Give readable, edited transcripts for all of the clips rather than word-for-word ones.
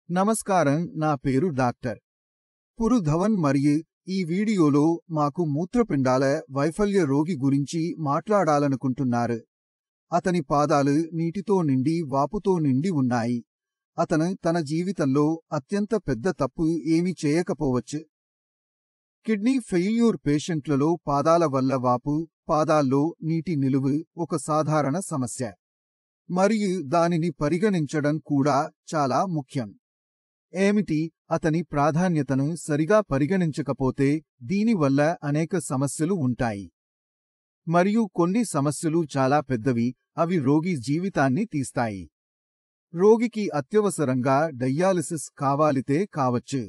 నమస్కారం, నా పేరు డాక్టర్ పురుధవన్ మరియు ఈ వీడియోలో మాకు మూత్రపిండాల వైఫల్య రోగి గురించి మాట్లాడాలనుకుంటున్నారు. అతని పాదాలు నీటితో నిండి వాపుతో నిండి ఉన్నాయి. అతను తన జీవితంలో అత్యంత పెద్ద తప్పు ఏమీ చేయకపోవచ్చు. కిడ్నీ ఫెయిల్యూర్ పేషెంట్లలో పాదాల వల్ల వాపు, పాదాల్లో నీటి నిలువు ఒక సాధారణ సమస్య. మరియు దానిని పరిగణించడం కూడా చాలా ముఖ్యం. ఏమిటి అతని ప్రాధాన్యతను సరిగా పరిగణించకపోతే దీనివల్ల అనేక సమస్యలు ఉంటాయి. మరియు కొన్ని సమస్యలు చాలా పెద్దవి, అవి రోగి జీవితాన్ని తీస్తాయి. రోగికి అత్యవసరంగా డయాలిసిస్ కావాలితే కావచ్చు.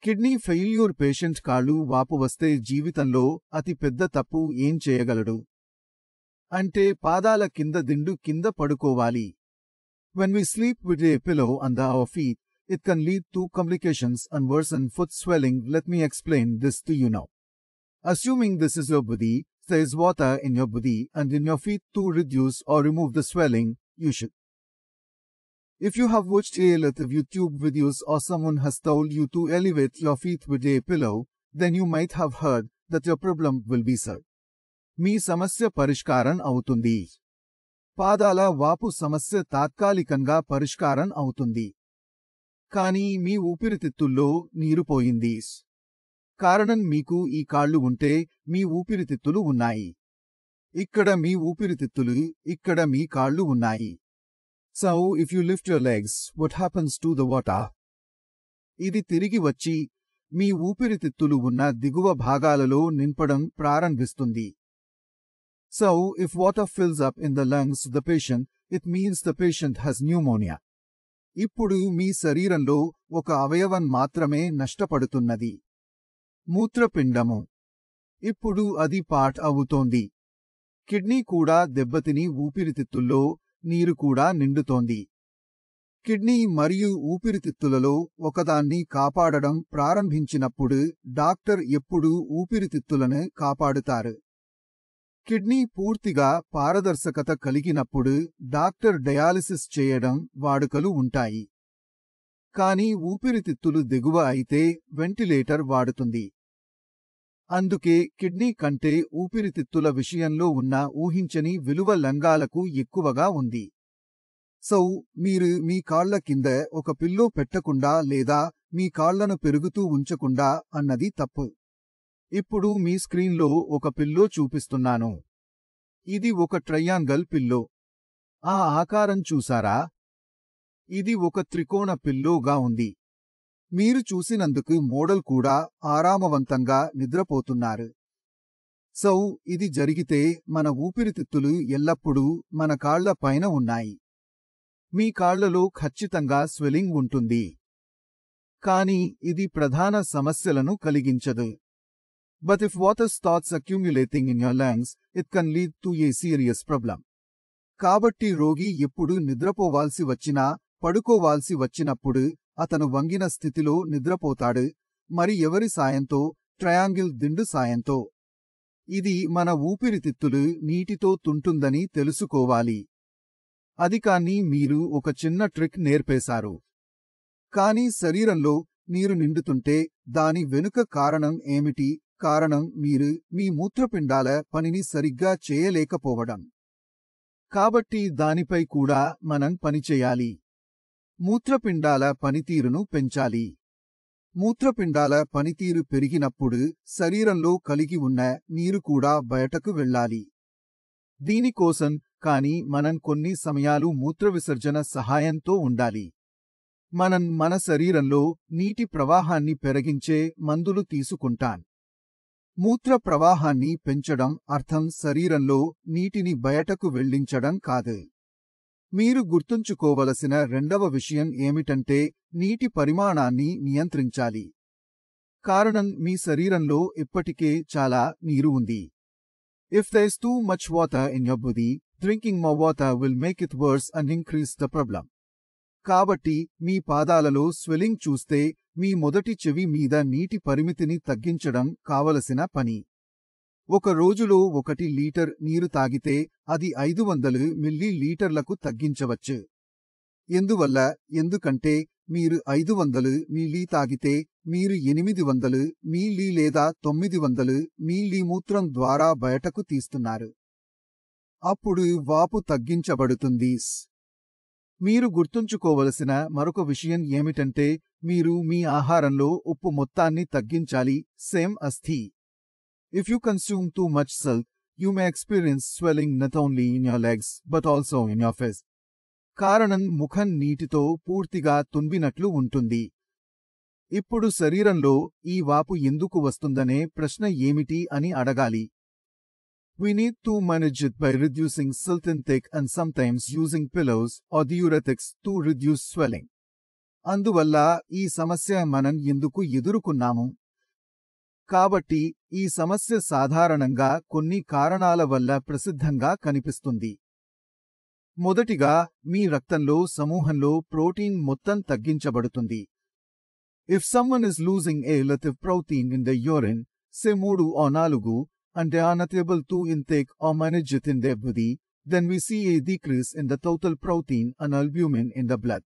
కిడ్నీ ఫెయిల్యూర్ పేషెంట్ కాళ్ళు వాపు వస్తే జీవితంలో అతి పెద్ద తప్పు ఏం చేయగలడు అంటే పాదాల కింద దిండు కింద పడుకోవాలి. When we sleep with a pillow under our feet, it can lead to complications and worsen foot swelling. Let me explain this to you now. Assuming this is your body, there is water in your body and in your feet to reduce or remove the swelling, you should. If you have watched a lot of YouTube videos or someone has told you to elevate your feet with a pillow, then you might have heard that your problem will be solved. మీ సమస్య పరిష్కారం అవుతుంది. పాదాల వాపు సమస్య తాత్కాలికంగా పరిష్కారం అవుతుంది. కానీ మీ ఊపిరితిత్తుల్లో నీరు పోయింది. కారణం మీకు ఈ కాళ్ళు ఉంటే మీ ఊపిరితిత్తులు ఉన్నాయి. ఇక్కడ మీ ఊపిరితిత్తులు, ఇక్కడ మీ కాళ్ళు ఉన్నాయి. So if you lift your legs, what happens to the water? ఇది తిరిగి వచ్చి మీ ఊపిరితిత్తులు ఉన్న దిగువ భాగాలలో నింపడం ప్రారంభిస్తుంది. So if water fills up in the lungs of the patient, it means the patient has pneumonia. ఇప్పుడు మీ శరీరంలో ఒక అవయవం మాత్రమే నష్టపడుతున్నది, మూత్రపిండము. ఇప్పుడు అది పార్ట్ అవుతోంది. కిడ్నీ కూడా దెబ్బతిని ఊపిరితిత్తుల్లో నీరు కూడా నిండుతోంది. కిడ్నీ మరియు ఊపిరితిత్తులలో ఒకదాన్ని కాపాడడం ప్రారంభించినప్పుడు డాక్టర్ ఎప్పుడూ ఊపిరితిత్తులను కాపాడుతారు. కిడ్నీ పూర్తిగా పారదర్శకత కలిగినప్పుడు డాక్టర్ డయాలిసిస్ చేయడం వాడుకలు ఉంటాయి. కానీ ఊపిరితిత్తులు దిగువ అయితే వెంటిలేటర్ వాడుతుంది. అందుకే కిడ్నీ కంటే ఊపిరితిత్తుల విషయంలో ఉన్న ఊహించని విలువ లంగాలకు ఎక్కువగా ఉంది. సో మీరు మీ కాళ్ల కింద ఒక పిల్లో పెట్టకుండా లేదా మీ కాళ్లను పెరుగుతూ ఉంచకుండా అన్నది తప్పు. ఇప్పుడు మీ స్క్రీన్లో ఒక పిల్లో చూపిస్తున్నాను. ఇది ఒక ట్రయాంగల్ పిల్లో. ఆ ఆకారం చూసారా? ఇది ఒక త్రికోణ పిల్లోగా ఉంది. మీరు చూసినందుకు మోడల్ కూడా ఆరామవంతంగా నిద్రపోతున్నారు. సో ఇది జరిగితే మన ఊపిరితిత్తులు ఎల్లప్పుడూ మన కాళ్ల పైన ఉన్నాయి. మీ కాళ్లలో ఖచ్చితంగా స్వెల్లింగ్ ఉంటుంది. కానీ ఇది ప్రధాన సమస్యలను కలిగించదు. But if water starts accumulating in your lungs, it can lead to a serious problem. కాబట్టి రోగి ఎప్పుడు నిద్రపోవాల్సి వచ్చినా, పడుకోవాల్సి వచ్చినప్పుడు అతను వంగిన స్థితిలో నిద్రపోతాడు. మరి ఎవరి సాయంతో? ట్రయాంగిల్ దిండు సాయంతో. ఇది మన ఊపిరితిత్తులు నీటితో తుంటుందని తెలుసుకోవాలి. అది కానీ మీరు ఒక చిన్న ట్రిక్ నేర్పేశారు. కానీ శరీరంలో నీరు నిండుతుంటే దాని వెనుక కారణం ఏమిటి? కారణం మీరు మీ మూత్రపిండాల పనిని సరిగ్గా చేయలేకపోవడం. కాబట్టి దానిపై కూడా మనం పనిచేయాలి. మూత్రపిండాల పనితీరును పెంచాలి. మూత్రపిండాల పనితీరు పెరిగినప్పుడు శరీరంలో కలిగి ఉన్న నీరు కూడా బయటకు వెళ్ళాలి. దీనికోసం కానీ మనం కొన్ని సమయాలు మూత్రవిసర్జన సహాయంతో ఉండాలి. మనం మన శరీరంలో నీటి ప్రవాహాన్ని పెరిగించే మందులు తీసుకుంటాం. మూత్ర ప్రవాహాన్ని పెంచడం అర్థం శరీరంలో నీటిని బయటకు వెళ్లించడం కాదు. మీరు గుర్తుంచుకోవలసిన రెండవ విషయం ఏమిటంటే నీటి పరిమాణాన్ని నియంత్రించాలి. కారణం మీ శరీరంలో ఇప్పటికే చాలా నీరు ఉంది. If there is too much water in your body, drinking more water will make it worse and increase the problem. కాబట్టి మీ పాదాలలో స్వెల్లింగ్ చూస్తే మీ మొదటి చెవి మీద నీటి పరిమితిని తగ్గించడం కావలసిన పని. ఒక రోజులో 1 లీటర్ నీరు తాగితే అది 500 మిల్లీ లీటర్లకు తగ్గించవచ్చు. ఎందుకంటే మీరు 500 మిల్లీ తాగితే మీరు 800 మిల్లీ లేదా 900 మిల్లీ మూత్రం ద్వారా బయటకు తీస్తున్నారు. అప్పుడు వాపు తగ్గించబడుతుంది. మీరు గుర్తుంచుకోవలసిన మరొక విషయం ఏమిటంటే మీరు మీ ఆహారంలో ఉప్పు మొత్తాన్ని తగ్గించాలి. సేమ్ అస్థి. If you consume too much salt, you may experience swelling not only in your legs but also in your face. కారణం ముఖం నీటితో పూర్తిగా తుంబినట్లు ఉంటుంది. ఇప్పుడు శరీరంలో ఈ వాపు ఎందుకు వస్తుందనే ప్రశ్న ఏమిటి అని అడగాలి. We need to manage it by reducing salt intake and sometimes using pillows or diuretics to reduce swelling. అందువల్ల ఈ సమస్య మనం ఎందుకు ఎదుర్కొన్నాము? కాబట్టి ఈ సమస్య సాధారణంగా కొన్ని కారణాల వల్ల ప్రసిద్ధంగా కనిపిస్తుంది. మొదటిగా మీ రక్తంలో సమూహంలో ప్రోటీన్ మొత్తం తగ్గించబడుతుంది. If someone is losing a lot of protein in the urine, say 3 or 4, and they are not able to intake or manage it in their body, then we see a decrease in the total protein and albumin in the blood.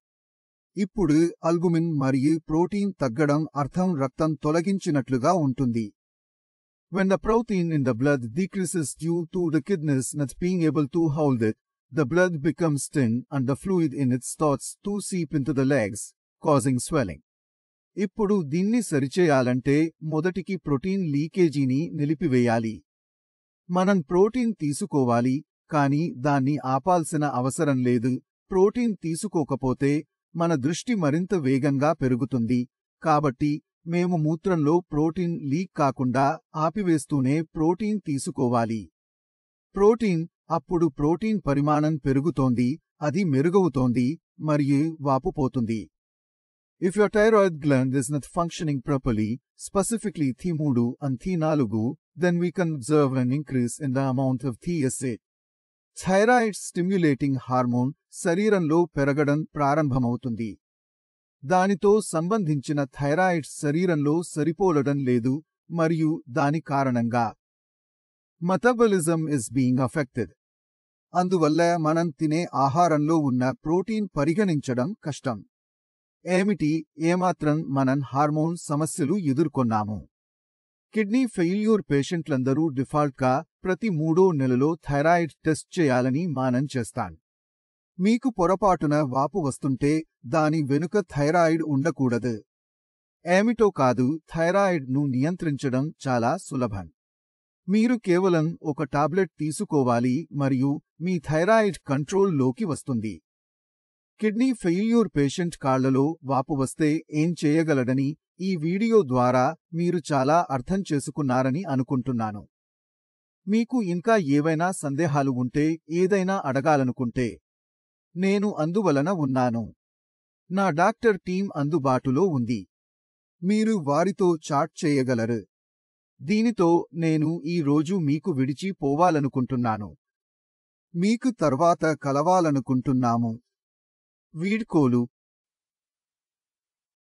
ఇప్పుడు albumin మరియు protein తగ్గడం అర్థం రక్తం తొలగించినట్లుగా ఉంటుంది. When the protein in the blood decreases due to the kidneys not being able to hold it, the blood becomes thin and the fluid in it starts to seep into the legs, causing swelling. ఇప్పుడు దీన్ని సరిచేయాలంటే మొదటికి protein లీకేజీని నిలిపివేయాలి. మనం protein తీసుకోవాలి, కానీ దాన్ని ఆపాల్సిన అవసరం లేదు. Protein తీసుకోకపోతే మన దృష్టి మరింత వేగంగా పెరుగుతుంది. కాబట్టి మేము మూత్రంలో ప్రోటీన్ లీక్ కాకుండా ఆపివేస్తూనే ప్రోటీన్ తీసుకోవాలి. అప్పుడు ప్రోటీన్ పరిమాణం పెరుగుతోంది, అది మెరుగవుతోంది మరియు వాపు పోతుంది. If your thyroid gland is not functioning properly, specifically T3 and T4, then we can observe an increase in the amount of TSH. Thyroid stimulating hormone శరీరంలో పెరగడం ప్రారంభమవుతుంది. దానితో సంబంధించిన థైరాయిడ్ శరీరంలో సరిపోలడం లేదు మరియు దాని కారణంగా మెటబాలిజం ఇస్ బీయింగ్ అఫెక్టెడ్. అందువల్ల మనం తినే ఆహారంలో ఉన్న ప్రోటీన్ పరిగణించడం కష్టం. ఏమాత్రం మనం హార్మోన్ సమస్యలు ఎదుర్కొన్నాము. కిడ్నీ ఫెయిల్యూర్ పేషెంట్లందరూ డిఫాల్ట్గా ప్రతి 3వ నెలలో థైరాయిడ్ టెస్ట్ చేయాలని మానం చేస్తాను. మీకు పొరపాటున వాపు వస్తుంటే దాని వెనుక థైరాయిడ్ ఉండకూడదు. ఏమిటో కాదు, థైరాయిడ్ను నియంత్రించడం చాలా సులభం. మీరు కేవలం ఒక టాబ్లెట్ తీసుకోవాలి మరియు మీ థైరాయిడ్ కంట్రోల్లోకి వస్తుంది. కిడ్నీ ఫెయిల్యూర్ పేషెంట్ కాళ్లలో వాపు వస్తే ఏం చేయగలడని ఈ వీడియో ద్వారా మీరు చాలా అర్థం చేసుకున్నారని అనుకుంటున్నాను. మీకు ఇంకా ఏవైనా సందేహాలు ఉంటే ఏదైనా అడగాలనుకుంటే నేను అందువలన ఉన్నాను. నా డాక్టర్ టీం అందుబాటులో ఉంది. మీరు వారితో చాట్ చేయగలరు. దీనితో నేను ఈ రోజు మీకు విడిచి పోవాలనుకుంటున్నాను. మీకు తర్వాత కలవాలనుకుంటున్నాము. వీడ్కోలు.